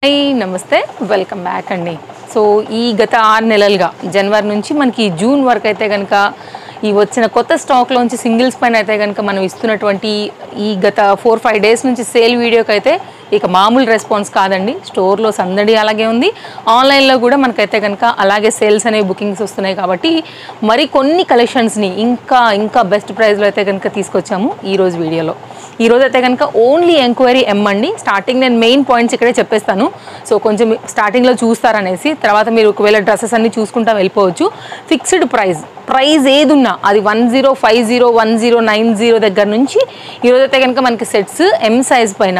Hi నమస్తే welcome back అండి. So ఈ గత 6 నెలలుగా జనవరి నుంచి మనకి జూన్ వరకు అయితే కనుక ఈ వచ్చిన కొత్త స్టాక్లోంచి సింగిల్స్ పైన అయితే కనుక మనం ఇస్తున్నటువంటి ఈ గత 4-5 డేస్ నుంచి సేల్ వీడియోకి అయితే ఇక మామూలు రెస్పాన్స్ కాదండి. స్టోర్లో సందడి అలాగే ఉంది, ఆన్లైన్లో కూడా మనకైతే కనుక అలాగే సేల్స్ అనేవి బుకింగ్స్ వస్తున్నాయి. కాబట్టి మరి కొన్ని కలెక్షన్స్ని ఇంకా బెస్ట్ ప్రైస్లో అయితే కనుక తీసుకొచ్చాము ఈరోజు వీడియోలో. ఈరోజు అయితే కనుక ఓన్లీ ఎంక్వైరీ ఎం అండి. స్టార్టింగ్ నేను మెయిన్ పాయింట్స్ ఇక్కడే చెప్పేస్తాను, సో కొంచెం స్టార్టింగ్లో చూస్తారనేసి. తర్వాత మీరు ఒకవేళ డ్రెస్సెస్ అన్ని చూసుకుంటా వెళ్ళిపోవచ్చు. ఫిక్స్డ్ ప్రైస్ ఏది ఉన్నా అది 1050 1090 దగ్గర నుంచి ఈరోజు అయితే కనుక మనకి సెట్స్ ఎం సైజ్ పైన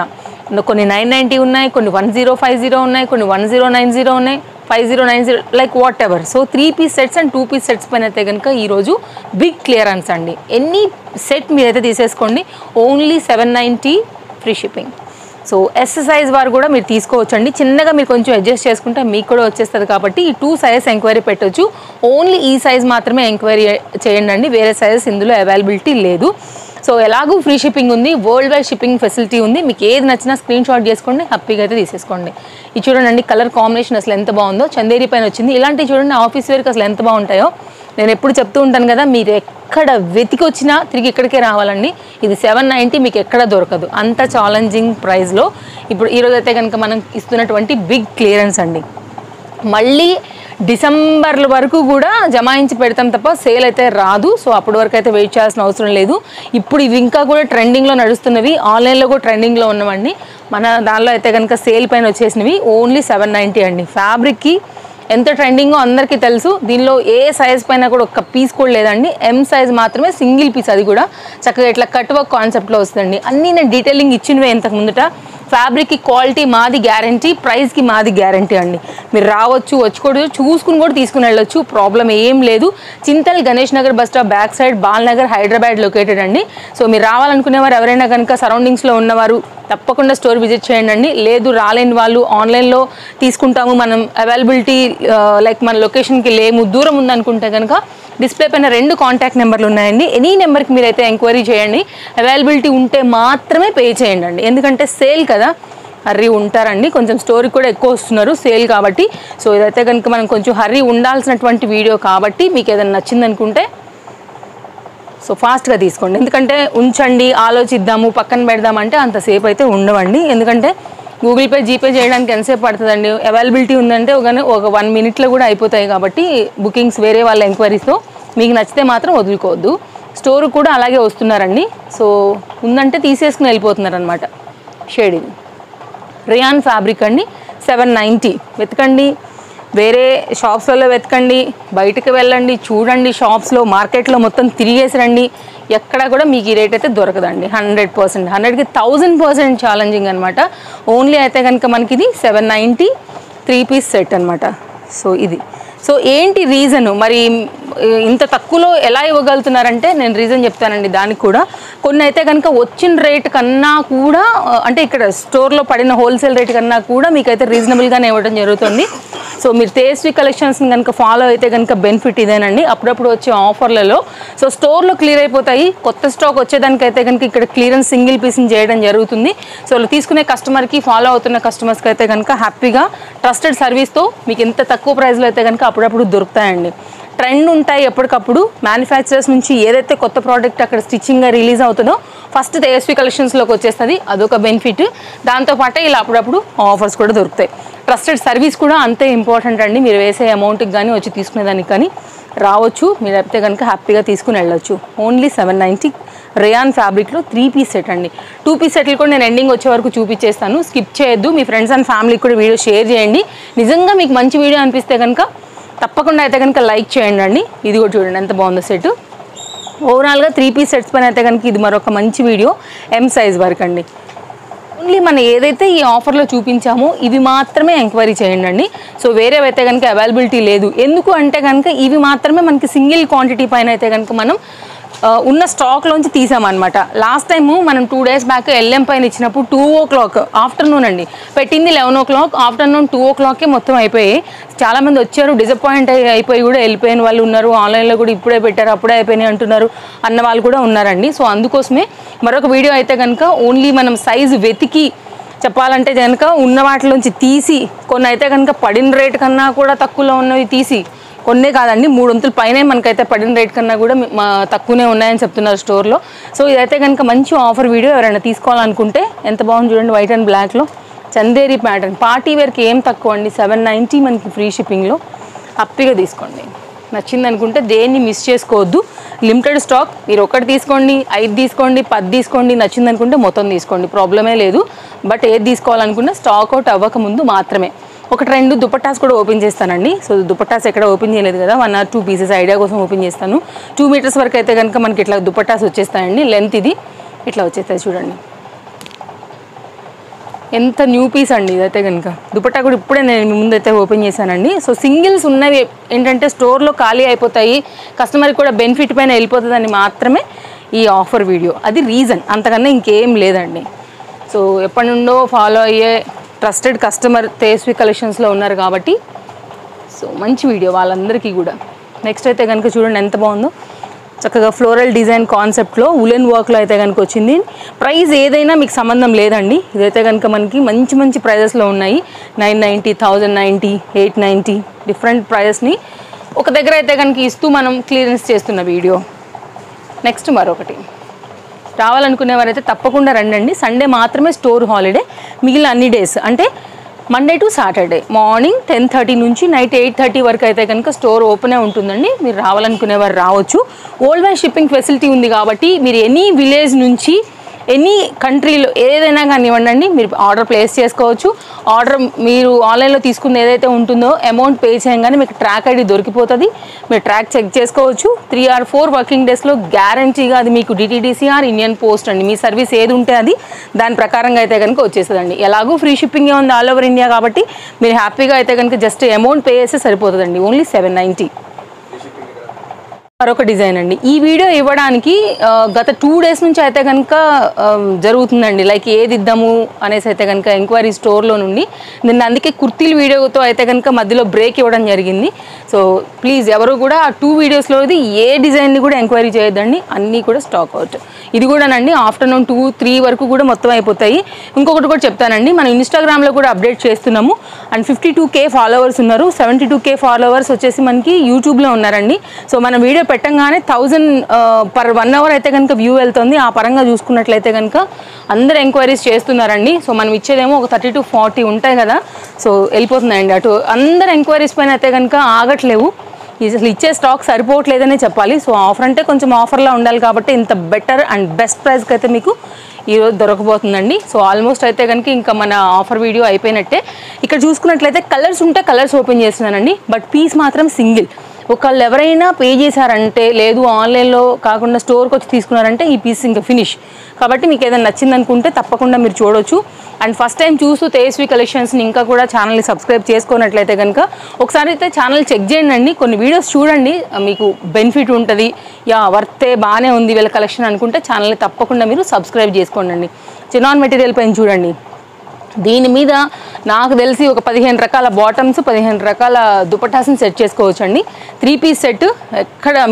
కొన్ని 990 ఉన్నాయి, కొన్ని 1050 ఉన్నాయి, కొన్ని 1090 ఉన్నాయి, 5090 like whatever. So 3 piece sets and 2 piece sets పైన అయితే కనుక ఈరోజు బిగ్ క్లియరెన్స్ అండి. ఎన్ని సెట్ మీరైతే తీసేసుకోండి, only 790 free shipping. So S size వారు కూడా మీరు తీసుకోవచ్చు అండి. చిన్నగా మీరు కొంచెం అడ్జస్ట్ చేసుకుంటే మీకు కూడా వచ్చేస్తుంది. కాబట్టి ఈ 2 సైజెస్ ఎంక్వైరీ పెట్టవచ్చు. ఓన్లీ ఈ సైజ్ మాత్రమే ఎంక్వైరీ చేయండి అండి, వేరే సైజెస్ ఇందులో అవైలబిలిటీ లేదు. సో ఎలాగూ ఫ్రీ షిప్పింగ్ ఉంది, వరల్డ్ వైడ్ షిప్పింగ్ ఫెసిలిటీ ఉంది. మీకు ఏది నచ్చినా స్క్రీన్ షాట్ చేసుకోండి, హ్యాపీగా అయితే తీసేసుకోండి. ఇది చూడండి, కలర్ కాంబినేషన్ అసలు ఎంత బాగుందో, చందేరి పైన వచ్చింది. ఇలాంటివి చూడండి ఆఫీస్ వేర్కి అసలు ఎంత బాగుంటాయో. నేను ఎప్పుడు చెప్తూ ఉంటాను కదా, మీరు ఎక్కడ వెతికి వచ్చినా తిరిగి ఇక్కడికే రావాలండి. ఇది 790 మీకు ఎక్కడ దొరకదు, అంత ఛాలెంజింగ్ ప్రైస్లో ఇప్పుడు ఈరోజు అయితే కనుక మనం ఇస్తున్నటువంటి బిగ్ క్లియరెన్స్ అండి. మళ్ళీ డిసెంబర్ వరకు కూడా జమాయించి పెడతాం తప్ప సేల్ అయితే రాదు. సో అప్పటి వరకు అయితే వెయిట్ చేయాల్సిన అవసరం లేదు. ఇప్పుడు ఇవి ఇంకా కూడా ట్రెండింగ్లో నడుస్తున్నవి, ఆన్లైన్లో కూడా ట్రెండింగ్లో ఉన్నవండి. మన దానిలో అయితే కనుక సేల్ పైన వచ్చేసినవి ఓన్లీ 790 అండి. ఫ్యాబ్రిక్కి ఎంత ట్రెండింగో అందరికీ తెలుసు. దీనిలో ఏ సైజ్ పైన కూడా ఒక్క పీస్ కూడా లేదండి. ఎం సైజ్ మాత్రమే, సింగిల్ పీస్, అది కూడా చక్కగా ఇట్లా కట్ వర్క్ కాన్సెప్ట్లో వస్తుందండి. అన్నీ నేను డీటెయిలింగ్ ఇచ్చినవే ఇంతకు ముందుట. ఫ్యాబ్రిక్కి క్వాలిటీ మాది గ్యారంటీ, ప్రైస్కి మాది గ్యారంటీ అండి. మీరు రావచ్చు, వచ్చుకోవచ్చు, చూసుకుని కూడా తీసుకుని వెళ్ళొచ్చు, ప్రాబ్లం ఏం లేదు. Chintal Ganesh Nagar bus stop back side, Balnagar, Hyderabad located అండి. సో మీరు రావాలనుకునేవారు ఎవరైనా కనుక సరౌండింగ్స్లో ఉన్నవారు తప్పకుండా స్టోర్ విజిట్ చేయండి అండి. లేదు రాలేని వాళ్ళు ఆన్లైన్లో తీసుకుంటాము, మనం అవైలబిలిటీ లైక్ మన లొకేషన్కి లేము, దూరం ఉందనుకుంటే కనుక డిస్ప్లే పైన 2 కాంటాక్ట్ నెంబర్లు ఉన్నాయండి. ఎనీ నెంబర్కి మీరైతే ఎంక్వైరీ చేయండి. అవైలబిలిటీ ఉంటే మాత్రమే పే చేయండి అండి, ఎందుకంటే సేల్ కదా, హర్రీ ఉంటారండి. కొంచెం స్టోరీ కూడా ఎక్కువ వస్తున్నారు సేల్ కాబట్టి. సో ఇదైతే కనుక మనం కొంచెం హర్రీ ఉండాల్సినటువంటి వీడియో కాబట్టి మీకు ఏదైనా నచ్చిందనుకుంటే సో ఫాస్ట్గా తీసుకోండి. ఎందుకంటే ఉంచండి, ఆలోచిద్దాము, పక్కన పెడదామంటే అంతసేపు అయితే ఉండవండి. ఎందుకంటే గూగుల్ పే, జీపే చేయడానికి ఎంతసేపు పడుతుందండి. అవైలబిలిటీ ఉందంటే ఒక 1 మినిట్లో కూడా అయిపోతాయి. కాబట్టి బుకింగ్స్ వేరే వాళ్ళ ఎంక్వైరీస్తో మీకు నచ్చితే మాత్రం వదులుకోవద్దు. స్టోర్ కూడా అలాగే వస్తున్నారండి. సో ఉందంటే తీసేసుకుని వెళ్ళిపోతున్నారు అనమాట. షేడ్ ఇది రియాన్ ఫ్యాబ్రిక్ అండి, 790. వెతకండి, వేరే షాప్స్లలో వెతకండి, బయటకు వెళ్ళండి, చూడండి, షాప్స్లో మార్కెట్లో మొత్తం తిరిగేసి రండి. ఎక్కడ కూడా మీకు ఈ రేట్ అయితే దొరకదండి. 100%, 100కి 1000% ఛాలెంజింగ్ అనమాట. ఓన్లీ అయితే కనుక మనకి ఇది 790 3 పీస్ సెట్ అనమాట. సో ఇది సో ఏంటి రీజను, మరి ఇంత తక్కువలో ఎలా ఇవ్వగలుగుతున్నారంటే నేను రీజన్ చెప్తానండి. దానికి కూడా కొన్ని అయితే కనుక వచ్చిన రేట్ కన్నా కూడా, అంటే ఇక్కడ స్టోర్లో పడిన హోల్సేల్ రేట్ కన్నా కూడా మీకైతే రీజనబుల్గానే ఇవ్వడం జరుగుతుంది. సో మీరు తేజస్వి కలెక్షన్స్ని కనుక ఫాలో అయితే కనుక బెనిఫిట్ ఇదేనండి. అప్పుడప్పుడు వచ్చే ఆఫర్లలో సో స్టోర్లో క్లియర్ అయిపోతాయి, కొత్త స్టాక్ వచ్చేదానికైతే కనుక ఇక్కడ క్లియరెన్స్ సింగిల్ పీస్ని చేయడం జరుగుతుంది. సో తీసుకునే కస్టమర్కి, ఫాలో అవుతున్న కస్టమర్స్కి అయితే కనుక హ్యాపీగా ట్రస్టెడ్ సర్వీస్తో మీకు ఎంత తక్కువ ప్రైస్లో అయితే కనుక అప్పుడప్పుడు దొరుకుతాయండి. ట్రెండ్ ఉంటాయి ఎప్పటికప్పుడు. మ్యానుఫ్యాక్చరర్స్ నుంచి ఏదైతే కొత్త ప్రోడక్ట్ అక్కడ స్టిచ్చింగ్గా రిలీజ్ అవుతుందో ఫస్ట్ తేజస్వి కలెక్షన్స్లోకి వచ్చేస్తుంది, అదొక బెనిఫిట్. దాంతోపాటే ఇలా అప్పుడప్పుడు ఆఫర్స్ కూడా దొరుకుతాయి. ట్రస్టెడ్ సర్వీస్ కూడా అంతే ఇంపార్టెంట్ అండి. మీరు వేసే అమౌంట్కి కానీ వచ్చి తీసుకునేదానికి కానీ రావచ్చు, మీరు అయితే కనుక హ్యాపీగా తీసుకుని వెళ్ళొచ్చు. ఓన్లీ 790 రేయాన్ ఫ్యాబ్రిక్లో 3 పీస్ సెట్ అండి. 2 పీస్ సెట్లు కూడా నేను ఎండింగ్ వచ్చే వరకు చూపించేస్తాను, స్కిప్ చేయొద్దు. మీ ఫ్రెండ్స్ అండ్ ఫ్యామిలీకి కూడా వీడియో షేర్ చేయండి. నిజంగా మీకు మంచి వీడియో అనిపిస్తే కనుక తప్పకుండా అయితే కనుక లైక్ చేయండి అండి. ఇది కూడా చూడండి ఎంత బాగుందో సెట్. ఓవరాల్గా 3 పీస్ సెట్స్ పైన అయితే కనుక ఇది మరొక మంచి వీడియో. ఎం సైజ్ వరకు అండి. ఓన్లీ మనం ఏదైతే ఈ ఆఫర్లో చూపించామో ఇవి మాత్రమే ఎంక్వైరీ చేయండి అండి. సో వేరేవైతే కనుక అవైలబిలిటీ లేదు. ఎందుకు అంటే కనుక ఇవి మాత్రమే మనకి సింగిల్ క్వాంటిటీ పైన అయితే కనుక మనం ఉన్న స్టాక్లోంచి తీసామన్నమాట. లాస్ట్ టైము మనం 2 డేస్ బ్యాక్ ఎల్ఎం పైన ఇచ్చినప్పుడు 2 o'clock ఆఫ్టర్నూన్ అండి పెట్టింది. 11 o'clock ఆఫ్టర్నూన్ 2 o'clockకే మొత్తం అయిపోయి చాలామంది వచ్చారు, డిసప్పాయింట్ అయిపోయి కూడా వెళ్ళిపోయిన వాళ్ళు ఉన్నారు. ఆన్లైన్లో కూడా ఇప్పుడే పెట్టారు, అప్పుడే అయిపోయినాయి అంటున్నారు అన్న వాళ్ళు కూడా ఉన్నారండి. సో అందుకోసమే మరొక వీడియో అయితే కనుక ఓన్లీ మనం సైజు వెతికి చెప్పాలంటే కనుక ఉన్న వాటిలోంచి తీసి కొన్ని అయితే కనుక పడిన రేట్ కన్నా కూడా తక్కువలో ఉన్నవి తీసి కొన్నే కాదండి 300 పైనే మనకైతే పడిన రేట్ కన్నా కూడా తక్కువనే ఉన్నాయని చెప్తున్నారు స్టోర్లో. సో ఇదైతే కనుక మంచి ఆఫర్ వీడియో. ఎవరైనా తీసుకోవాలనుకుంటే ఎంత బాగుంది చూడండి, వైట్ అండ్ బ్లాక్లో చందేరి ప్యాటర్న్. పార్టీ వేర్కి ఏం తక్కువ అండి, 790 మనకి ఫ్రీ షిప్పింగ్లో. హ్యాపీగా తీసుకోండి. నచ్చింది అనుకుంటే దేన్ని మిస్ చేసుకోవద్దు. Limited stock. మీరు ఒకటి తీసుకోండి, 5 తీసుకోండి, 10 తీసుకోండి. నచ్చింది అనుకుంటే మొత్తం తీసుకోండి, ప్రాబ్లమే లేదు. బట్ ఏది తీసుకోవాలనుకుంటే స్టాక్ అవుట్ అవ్వకముందు మాత్రమే. ఒక 2 దుపట్టాస్ కూడా ఓపెన్ చేస్తానండి. సో దుపట్టాస్ ఎక్కడ ఓపెన్ చేయలేదు కదా, 1 or 2 పీసెస్ ఐడియా కోసం ఓపెన్ చేస్తాను. 2 మీటర్స్ వరకు అయితే కనుక మనకి ఇట్లా దుపట్టాస్ వచ్చేస్తాయండి. లెంత్ ఇది ఇట్లా వచ్చేస్తాయి చూడండి. ఎంత న్యూ పీస్ అండి ఇదైతే కనుక. దుపట్టా కూడా ఇప్పుడే నేను మీ ముందైతే ఓపెన్ చేశానండి. సో సింగిల్స్ ఉన్నవి ఏంటంటే స్టోర్లో ఖాళీ అయిపోతాయి, కస్టమర్కి కూడా బెనిఫిట్ పైన వెళ్ళిపోతుందని మాత్రమే ఈ ఆఫర్ వీడియో. అది రీజన్, అంతకన్నా ఇంకేం లేదండి. సో ఎప్పటి నుండో ఫాలో అయ్యే ట్రస్టెడ్ కస్టమర్ తేజస్వి కలెక్షన్స్లో ఉన్నారు కాబట్టి సో మంచి వీడియో వాళ్ళందరికీ కూడా. నెక్స్ట్ అయితే కనుక చూడండి ఎంత బాగుందో, చక్కగా ఫ్లోరల్ డిజైన్ కాన్సెప్ట్లో ఉలెన్ వర్క్లో అయితే కనుక వచ్చింది. ప్రైస్ ఏదైనా మీకు సంబంధం లేదండి. ఇదైతే కనుక మనకి మంచి మంచి ప్రైజెస్లో ఉన్నాయి. 990, 1090, 890 డిఫరెంట్ ప్రైజెస్ని ఒక దగ్గర అయితే కనుక ఇస్తూ మనం క్లియరెన్స్ చేస్తున్న వీడియో. నెక్స్ట్ మరొకటి రావాలనుకునేవారైతే తప్పకుండా రండి. సండే మాత్రమే స్టోర్ హాలిడే, మిగిలిన అన్ని డేస్ అంటే మండే టు సాటర్డే మార్నింగ్ 10:30 నుంచి నైట్ 8:30 వరకు అయితే కనుక స్టోర్ ఓపెనే ఉంటుందండి. మీరు రావాలనుకునేవారు రావచ్చు. వరల్డ్ వైడ్ షిప్పింగ్ ఫెసిలిటీ ఉంది కాబట్టి మీరు ఎనీ విలేజ్ నుంచి ఎనీ కంట్రీలో ఏదైనా కానివ్వండి మీరు ఆర్డర్ ప్లేస్ చేసుకోవచ్చు. ఆర్డర్ మీరు ఆన్లైన్లో తీసుకున్న ఏదైతే ఉంటుందో అమౌంట్ పే చేయగానే మీకు ట్రాక్ ఐడి దొరికిపోతుంది. మీరు ట్రాక్ చెక్ చేసుకోవచ్చు. 3 or 4 వర్కింగ్ డేస్లో గ్యారంటీగా అది మీకు డిటీడీసీ ఆర్ ఇండియన్ పోస్ట్ అండి, మీ సర్వీస్ ఏది ఉంటే అది దాని ప్రకారంగా అయితే కనుక వచ్చేస్తుందండి. ఎలాగూ ఫ్రీ షిప్పింగే ఉంది ఆల్ ఓవర్ ఇండియా కాబట్టి మీరు హ్యాపీగా అయితే కనుక జస్ట్ అమౌంట్ పే చేస్తే సరిపోతుందండి. ఓన్లీ 790. మరొక డిజైన్ అండి. ఈ వీడియో ఇవ్వడానికి గత 2 days నుంచి అయితే కనుక జరుగుతుందండి. లైక్ ఏది ఇద్దాము అనేసి అయితే కనుక ఎంక్వైరీ స్టోర్లో నుండి. నిన్న అందుకే కుర్తీల వీడియోతో అయితే కనుక మధ్యలో బ్రేక్ ఇవ్వడం జరిగింది. సో ప్లీజ్ ఎవరు కూడా ఆ 2 వీడియోస్లోది ఏ డిజైన్ని కూడా ఎంక్వైరీ చేయొద్దండి, అన్నీ కూడా స్టాక్ అవుట్. ఇది కూడానండి ఆఫ్టర్నూన్ 2-3 వరకు కూడా మొత్తం అయిపోతాయి. ఇంకొకటి కూడా చెప్తానండి, మనం ఇన్స్టాగ్రామ్లో కూడా అప్డేట్ చేస్తున్నాము. అండ్ 52K ఫాలోవర్స్ ఉన్నారు. 72K ఫాలోవర్స్ వచ్చేసి మనకి యూట్యూబ్లో ఉన్నారండి. సో మన వీడియో పెట్టంగానే 1000 per 1 hour అయితే కనుక వ్యూ వెళ్తుంది. ఆ పరంగా చూసుకున్నట్లయితే కనుక అందరు ఎంక్వైరీస్ చేస్తున్నారండి. సో మనం ఇచ్చేదేమో ఒక 30 to 40 ఉంటాయి కదా, సో వెళ్ళిపోతున్నాయండి అటు. అందరు ఎంక్వైరీస్ పైన అయితే కనుక ఆగట్లేవు. అసలు ఇచ్చే స్టాక్ సరిపోవట్లేదనే చెప్పాలి. సో ఆఫర్ అంటే కొంచెం ఆఫర్లా ఉండాలి కాబట్టి ఇంత బెటర్ అండ్ బెస్ట్ ప్రైస్కి అయితే మీకు ఈరోజు దొరకబోతుందండి. సో ఆల్మోస్ట్ అయితే కనుక ఇంకా మన ఆఫర్ వీడియో అయిపోయినట్టే. ఇక్కడ చూసుకున్నట్లయితే కలర్స్ ఉంటే కలర్స్ ఓపెన్ చేస్తున్నానండి, బట్ పీస్ మాత్రం సింగిల్. ఒకళ్ళు ఎవరైనా పే చేశారంటే, లేదు ఆన్లైన్లో కాకుండా స్టోర్కి వచ్చి తీసుకున్నారంటే ఈ పీస్ ఇంకా ఫినిష్. కాబట్టి మీకు ఏదైనా నచ్చిందనుకుంటే తప్పకుండా మీరు చూడొచ్చు. అండ్ ఫస్ట్ టైం చూస్తూ తేజస్వి కలెక్షన్స్ని ఇంకా కూడా ఛానల్ని సబ్స్క్రైబ్ చేసుకున్నట్లయితే కనుక ఒకసారి అయితే ఛానల్ చెక్ చేయండి. కొన్ని వీడియోస్ చూడండి, మీకు బెనిఫిట్ ఉంటుంది. వర్తే బాగానే ఉంది వీళ్ళ కలెక్షన్ అనుకుంటే ఛానల్ని తప్పకుండా మీరు సబ్స్క్రైబ్ చేసుకోండి. చినాన్ మెటీరియల్ పైన చూడండి, దీని మీద నాకు తెలిసి ఒక 15 రకాల బాటమ్స్, 15 రకాల దుపట్టాస్ని సెట్ చేసుకోవచ్చు అండి. 3 piece సెట్.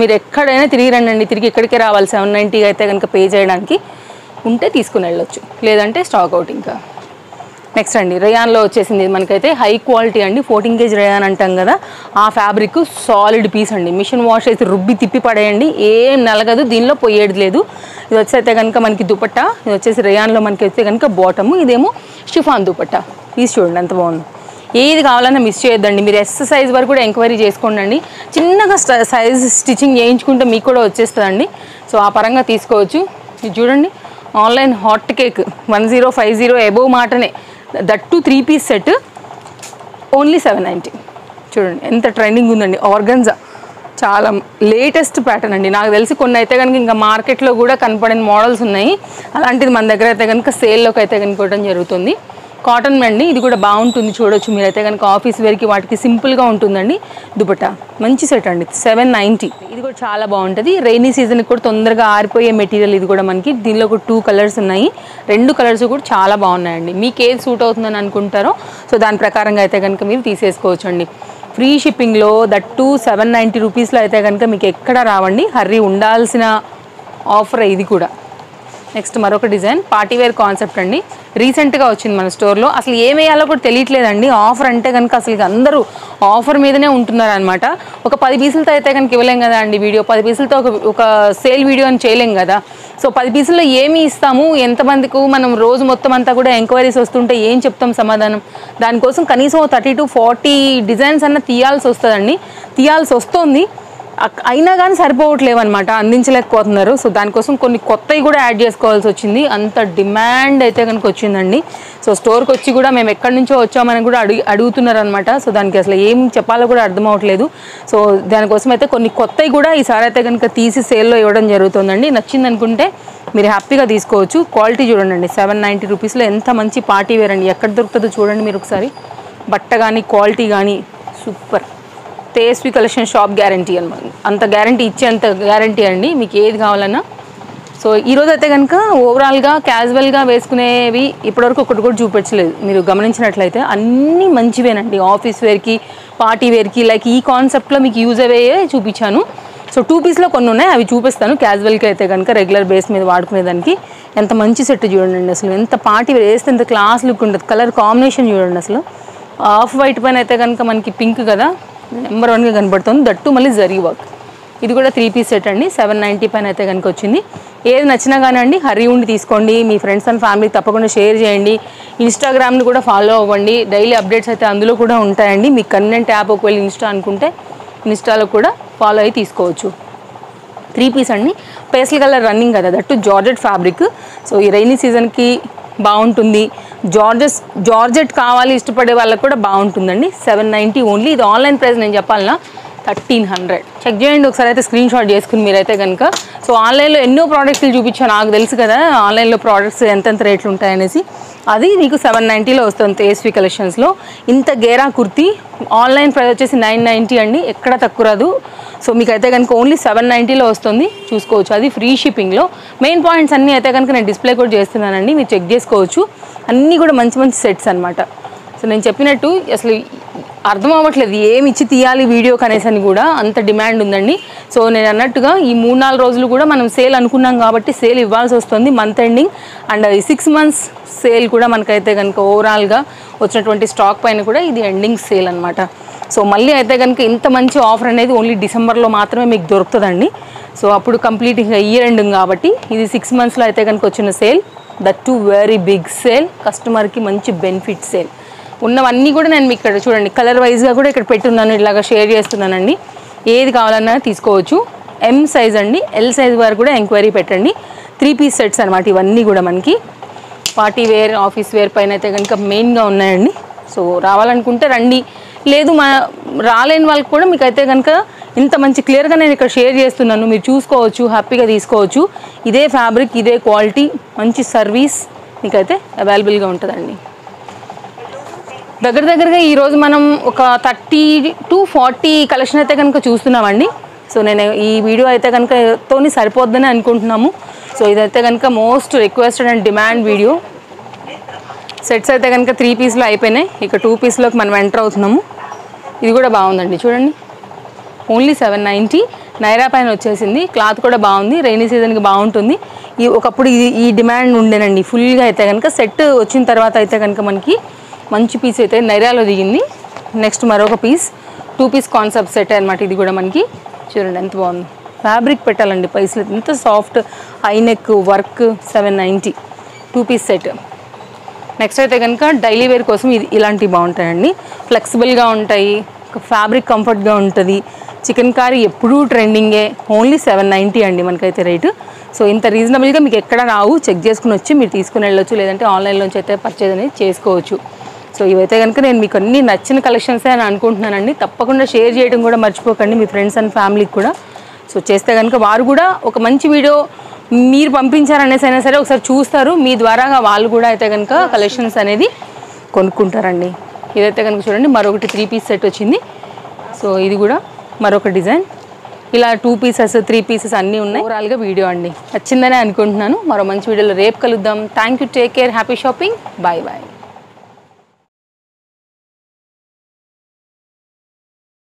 మీరు ఎక్కడైనా తిరిగి రండి, తిరిగి ఎక్కడికే రావాలి. 790 అయితే కనుక పే చేయడానికి ఉంటే తీసుకుని వెళ్ళొచ్చు, లేదంటే స్టాక్ అవుట్. ఇంకా నెక్స్ట్ అండి రేయాన్లో వచ్చేసింది మనకైతే హై క్వాలిటీ అండి. 14 kg రేయాన్ అంటాం కదా, ఆ ఫ్యాబ్రిక్ సాలిడ్ పీస్ అండి. మిషన్ వాష్ అయితే రుబ్బి తిప్పి పడేయండి, ఏం నలగదు, దీనిలో పోయేది లేదు. ఇది వచ్చైతే కనుక మనకి దుపట్టా, ఇది వచ్చేసి రేయాన్లో మనకి అయితే కనుక బాటము, ఇదేమో షిఫాన్ దుపట్టా. పీస్ చూడండి ఎంత బాగుంది. ఏది కావాలన్నా మిస్ చేయొద్దండి. మీరు ఎస్ సైజ్ వరకు కూడా ఎంక్వైరీ చేసుకోండి. చిన్నగా సైజ్ స్టిచ్చింగ్ చేయించుకుంటే మీకు కూడా వచ్చేస్తుందండి. సో ఆ పరంగా తీసుకోవచ్చు. ఇది చూడండి ఆన్లైన్ హాట్ కేక్ 1050 అబోవ్ మాటనే, దట్టు 3 piece సెట్ ఓన్లీ 790. చూడండి ఎంత ట్రెండింగ్ ఉందండి. ఆర్గన్జా చాలా లేటెస్ట్ ప్యాటర్న్ అండి. నాకు తెలిసి కొన్ని అయితే కనుక ఇంకా మార్కెట్లో కూడా కనపడిన మోడల్స్ ఉన్నాయి. అలాంటిది మన దగ్గర అయితే కనుక సేల్లోకి అయితే కనుక ఇవ్వడం జరుగుతుంది. కాటన్ అండి, ఇది కూడా బాగుంటుంది, చూడొచ్చు మీరైతే కనుక ఆఫీస్ వేర్కి వాటికి సింపుల్గా ఉంటుందండి. దుపట్టా మంచి సెట్ అండి, 790. ఇది కూడా చాలా బాగుంటుంది. రైనీ సీజన్కి కూడా తొందరగా ఆరిపోయే మెటీరియల్ ఇది కూడా మనకి. దీనిలో ఒక 2 కలర్స్ ఉన్నాయి. 2 కలర్స్ కూడా చాలా బాగున్నాయండి. మీకు ఏది సూట్ అవుతుందని అనుకుంటారో సో దాని ప్రకారంగా అయితే కనుక మీరు తీసేసుకోవచ్చు అండి. ఫ్రీ షిప్పింగ్లో దట్టు 790 రూపీస్లో అయితే కనుక మీకు ఎక్కడ రావండి. హర్రీ ఉండాల్సిన ఆఫర్ ఇది కూడా. నెక్స్ట్ మరొక డిజైన్ పార్టీ వేర్ కాన్సెప్ట్ అండి. రీసెంట్గా వచ్చింది మన స్టోర్లో. అసలు ఏం వేయాలో కూడా తెలియట్లేదండి. ఆఫర్ అంటే కనుక అసలు అందరూ ఆఫర్ మీదనే ఉంటున్నారు అనమాట. ఒక 10 పీసులతో అయితే కనుక ఇవ్వలేం కదా అండి వీడియో. 10 పీసులతో ఒక సేల్ వీడియో అని చేయలేం కదా. సో 10 పీసుల్లో ఏమి ఇస్తాము, ఎంతమందికి మనం రోజు మొత్తం అంతా కూడా ఎంక్వైరీస్ వస్తుంటే ఏం చెప్తాం సమాధానం. దానికోసం కనీసం 30 to 40 డిజైన్స్ అన్న తీయాల్సి వస్తుంది. అయినా కానీ సరిపోవట్లేవు అనమాట, అందించలేకపోతున్నారు. సో దానికోసం కొన్ని కొత్తవి కూడా యాడ్ చేసుకోవాల్సి వచ్చింది. అంత డిమాండ్ అయితే కనుక వచ్చిందండి. సో స్టోర్కి వచ్చి కూడా మేము ఎక్కడి నుంచో వచ్చామని కూడా అడుగుతున్నారు అనమాట. సో దానికి అసలు ఏం చెప్పాలో కూడా అర్థం అవ్వట్లేదు. సో దానికోసం అయితే కొన్ని కొత్తవి కూడా ఈసారి అయితే కనుక తీసి సేల్లో ఇవ్వడం జరుగుతుందండి. నచ్చింది అనుకుంటే మీరు హ్యాపీగా తీసుకోవచ్చు. క్వాలిటీ చూడండి, 790 రూపీస్లో ఎంత మంచి పార్టీ వేర్ అండి. ఎక్కడ దొరుకుతుందో చూడండి మీరు ఒకసారి. బట్ట కానీ క్వాలిటీ కానీ super. Tejaswi collection shop guarantee అనమాట. అంత గ్యారంటీ ఇచ్చేంత గ్యారంటీ అండి మీకు ఏది కావాలన్నా. సో ఈరోజు అయితే కనుక ఓవరాల్గా క్యాజువల్గా వేసుకునేవి ఇప్పటివరకు ఒకటి కూడా చూపించలేదు. మీరు గమనించినట్లయితే అన్నీ మంచివేనండి. ఆఫీస్ వేర్కి, పార్టీ వేర్కి, లైక్ ఈ కాన్సెప్ట్లో మీకు యూజ్ అయ్యే చూపించాను. సో 2 పీస్లో కొన్ని ఉన్నాయి, అవి చూపిస్తాను. క్యాజువల్కి అయితే కనుక రెగ్యులర్ బేస్ మీద వాడుకునేదానికి ఎంత మంచి సెట్ చూడండి. అసలు ఎంత పార్టీ వేర్ వేస్తే ఎంత క్లాస్ లుక్ ఉంటుంది. కలర్ కాంబినేషన్ చూడండి. అసలు ఆఫ్ వైట్ పైన అయితే కనుక మనకి పింక్ కదా నెంబర్ 1గా కనబడుతుంది. దట్టు మళ్ళీ జరీ వర్క్. ఇది కూడా 3 పీస్ సెట్ అండి. 790 పైన అయితే కనుక వచ్చింది. ఏది నచ్చినా కానివ్వండి హరి ఉండి తీసుకోండి. మీ ఫ్రెండ్స్ అండ్ ఫ్యామిలీకి తప్పకుండా షేర్ చేయండి. ఇన్స్టాగ్రామ్ని కూడా ఫాలో అవ్వండి. డైలీ అప్డేట్స్ అయితే అందులో కూడా ఉంటాయండి. మీ కన్వెంట్ యాప్ ఒకవేళ ఇన్స్టా అనుకుంటే ఇన్స్టాలో కూడా ఫాలో అయ్యి తీసుకోవచ్చు. 3 పీస్ అండి. పేస్టల్ కలర్ రన్నింగ్ కదా, దట్టు జార్జెట్ ఫ్యాబ్రిక్. సో ఈ రైనీ సీజన్కి బాగుంటుంది. జార్జెట్ కావాలి ఇష్టపడే వాళ్ళకి కూడా బాగుంటుందండి. 790 ఓన్లీ. ఇది ఆన్లైన్ ప్రైస్ నేను చెప్పాలన్నా 1300. చెక్ చేయండి ఒకసారి అయితే, స్క్రీన్ షాట్ చేసుకుని మీరైతే కనుక. సో ఆన్లైన్లో ఎన్నో ప్రోడక్ట్లు చూపించాను, నాకు తెలుసు కదా ఆన్లైన్లో ప్రోడక్ట్స్ ఎంతెంత రేట్లు ఉంటాయనేసి. అది మీకు 790లో వస్తుంది తేజస్వి కలెక్షన్స్లో. ఇంత గేరా కుర్తీ ఆన్లైన్ ప్రైస్ వచ్చేసి 990 అండి, ఎక్కడ తక్కువ రాదు. సో మీకు అయితే కనుక ఓన్లీ 790లో వస్తుంది, చూసుకోవచ్చు. అది ఫ్రీ షిప్పింగ్లో. మెయిన్ పాయింట్స్ అన్నీ అయితే కనుక నేను డిస్ప్లే కూడా చేస్తున్నానండి, మీరు చెక్ చేసుకోవచ్చు. అన్నీ కూడా మంచి మంచి సెట్స్ అనమాట. సో నేను చెప్పినట్టు అసలు అర్థం అవ్వట్లేదు ఏమి ఇచ్చి తీయాలి వీడియో కనేసని కూడా, అంత డిమాండ్ ఉందండి. సో నేను అన్నట్టుగా ఈ 3-4 రోజులు కూడా మనం సేల్ అనుకున్నాం కాబట్టి సేల్ ఇవ్వాల్సి వస్తుంది. మంత్ ఎండింగ్ అండ్ ఈ 6 months సేల్ కూడా మనకైతే కనుక ఓవరాల్గా వచ్చినటువంటి స్టాక్ పైన కూడా ఇది ఎండింగ్ సేల్ అనమాట. సో మళ్ళీ అయితే కనుక ఇంత మంచి ఆఫర్ అనేది ఓన్లీ డిసెంబర్లో మాత్రమే మీకు దొరుకుతుందండి. సో అప్పుడు కంప్లీట్ ఇయర్ ఎండింగ్ కాబట్టి ఇది 6 monthsలో అయితే కనుక వచ్చిన sale, that to very big sale, కస్టమర్కి మంచి బెనిఫిట్ సేల్. ఉన్నవన్నీ కూడా నేను మీకు ఇక్కడ చూడండి కలర్ వైజ్గా కూడా ఇక్కడ పెట్టున్నాను, ఇలాగా షేర్ చేస్తున్నానండి. ఏది కావాలన్నా తీసుకోవచ్చు. M సైజ్ అండి, L సైజ్ వారు కూడా ఎంక్వైరీ పెట్టండి. 3 పీస్ సెట్స్ అనమాట ఇవన్నీ కూడా మనకి. పార్టీ వేర్, ఆఫీస్ వేర్ పైన అయితే కనుక మెయిన్గా ఉన్నాయండి. సో రావాలనుకుంటే రండి, లేదు రాలేని వాళ్ళకి కూడా మీకు అయితే కనుక ఇంత మంచి క్లియర్గా నేను ఇక్కడ షేర్ చేస్తున్నాను, మీరు చూసుకోవచ్చు, హ్యాపీగా తీసుకోవచ్చు. ఇదే ఫ్యాబ్రిక్, ఇదే క్వాలిటీ, మంచి సర్వీస్ మీకైతే అవైలబుల్గా ఉంటుందండి. దగ్గరగా ఈరోజు మనం ఒక 30 to 40 కలెక్షన్ అయితే కనుక చూస్తున్నామండి. సో నేను ఈ వీడియో అయితే కనుక తోని సరిపోద్దని అనుకుంటున్నాము. సో ఇదైతే కనుక most requested and demand video. Sets అయితే కనుక 3 పీస్లో అయిపోయినాయి, ఇక 2 పీస్లోకి మనం ఎంటర్ అవుతున్నాము. ఇది కూడా బాగుందండి చూడండి, ఓన్లీ 790 నైరా పైన వచ్చేసింది. క్లాత్ కూడా బాగుంది, రైనీ సీజన్కి బాగుంటుంది. ఒకప్పుడు ఈ డిమాండ్ ఉండేనండి ఫుల్గా. అయితే కనుక సెట్ వచ్చిన తర్వాత అయితే కనుక మనకి మంచి పీస్ అయితే నైరాలో దిగింది. నెక్స్ట్ మరొక పీస్ 2 పీస్ కాన్సెప్ట్ సెట్ అనమాట. ఇది కూడా మనకి చూడండి ఎంత బాగుంది. ఫ్యాబ్రిక్ పెట్టాలండి పైసలు, ఎంత సాఫ్ట్ ఐనెక్ వర్క్. 790 2 piece set. నెక్స్ట్ అయితే కనుక డైలీ వేర్ కోసం ఇలాంటివి బాగుంటాయండి, ఫ్లెక్సిబుల్గా ఉంటాయి, ఫ్యాబ్రిక్ కంఫర్ట్గా ఉంటుంది. చికెన్ కారీ ఎప్పుడూ ట్రెండింగే. ఓన్లీ 790 అండి మనకైతే రేటు. సో ఇంత రీజనబుల్గా మీకు ఎక్కడ రావు, చెక్ చేసుకుని వచ్చి మీరు తీసుకుని వెళ్ళొచ్చు, లేదంటే ఆన్లైన్లోంచి అయితే పర్చేజ్ అనేది చేసుకోవచ్చు. సో ఇవైతే కనుక నేను మీకు అన్ని నచ్చిన కలెక్షన్సే అని అనుకుంటున్నానండి. తప్పకుండా షేర్ చేయడం కూడా మర్చిపోకండి మీ ఫ్రెండ్స్ అండ్ ఫ్యామిలీకి కూడా. సో చేస్తే కనుక వారు కూడా ఒక మంచి వీడియో మీరు పంపించారనేసి అయినా సరే ఒకసారి చూస్తారు, మీ ద్వారాగా వాళ్ళు కూడా అయితే కనుక కలెక్షన్స్ అనేది కొనుక్కుంటారండి. ఇదైతే కనుక చూడండి మరొకటి 3 పీస్ సెట్ వచ్చింది. సో ఇది కూడా మరొక డిజైన్. ఇలా 2 పీసెస్ 3 పీసెస్ అన్నీ ఉన్నాయి. ఓవరాల్గా వీడియో అండి నచ్చిందనే అనుకుంటున్నాను. మరో మంచి వీడియోలో రేపు కలుద్దాం. Thank you, take care, happy shopping, bye bye.